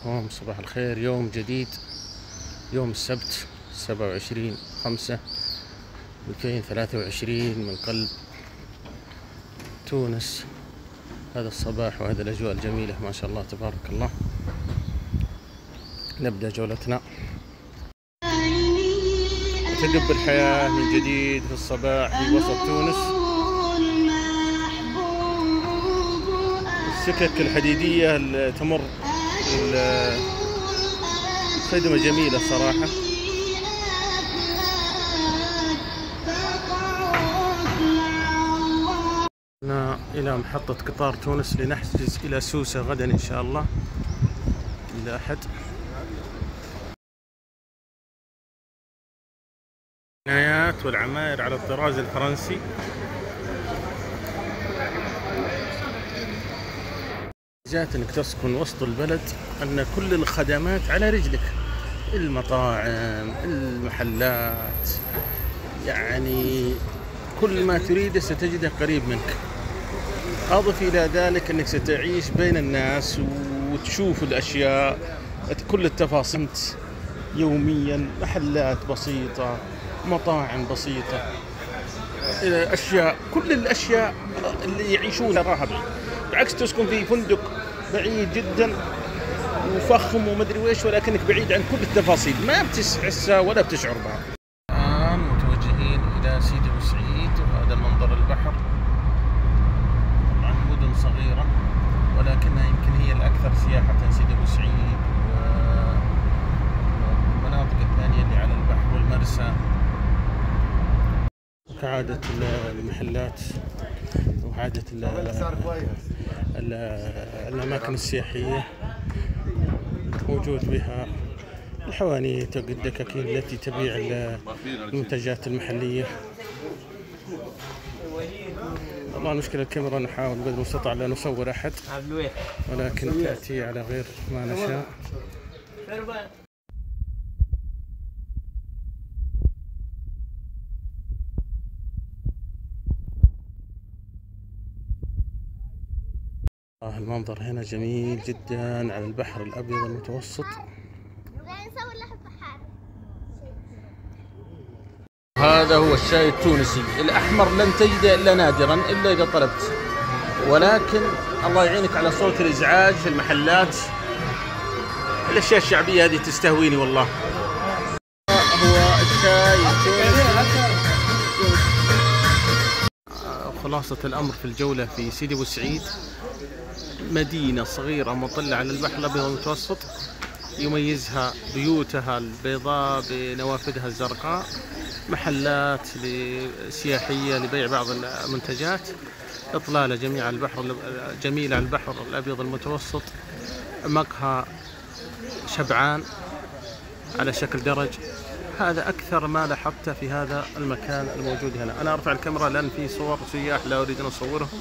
عليكم، صباح الخير. يوم جديد، يوم السبت 27/5/2023 من قلب تونس. هذا الصباح وهذه الأجواء الجميلة ما شاء الله تبارك الله. نبدأ جولتنا تدب الحياة من جديد في الصباح في وسط تونس. السكك الحديدية اللي تمر خدمة جميلة صراحة. إلى محطة قطار تونس لنحجز إلى سوسة غدا إن شاء الله الأحد. العنايات والعماير على الطراز الفرنسي. جات انك تسكن وسط البلد، ان كل الخدمات على رجلك، المطاعم، المحلات، يعني كل ما تريده ستجده قريب منك. اضف الى ذلك انك ستعيش بين الناس وتشوف الاشياء، كل التفاصيل يوميا، محلات بسيطة، مطاعم بسيطة، اشياء، كل الاشياء اللي يعيشون راها بعكس تسكن في فندق بعيد جدا وفخم ومدري ويش، ولكنك بعيد عن كل التفاصيل، ما بتحسها ولا بتشعر بها. الآن متوجهين إلى سيدي بوسعيد، وهذا منظر البحر. طبعا مدن صغيرة ولكنها يمكن هي الأكثر سياحة، سيدي بوسعيد والمناطق الثانية اللي على البحر والمرسى. كعادة المحلات وعادة الأماكن السياحية موجود بها الحوانيت والدكاكين التي تبيع المنتجات المحلية. طبعا مشكلة الكاميرا، نحاول بقدر المستطاع لا نصور أحد، ولكن تأتي على غير ما نشاء. المنظر هنا جميل جدا على البحر الأبيض المتوسط. هذا هو الشاي التونسي الأحمر، لن تجده إلا نادرا إلا إذا طلبت، ولكن الله يعينك على صوت الإزعاج في المحلات. الأشياء الشعبية هذه تستهويني والله. هو الشاي التونسي. خلاصة الأمر في الجولة في سيدي بوسعيد، مدينة صغيرة مطلة على البحر الأبيض المتوسط، يميزها بيوتها البيضاء بنوافذها الزرقاء، محلات سياحية لبيع بعض المنتجات، إطلالة جميلة على البحر الأبيض المتوسط، مقهى شبعان على شكل درج. هذا أكثر ما لاحظته في هذا المكان الموجود هنا. أنا أرفع الكاميرا لأن في صور سياح لا أريد أن أصورهم.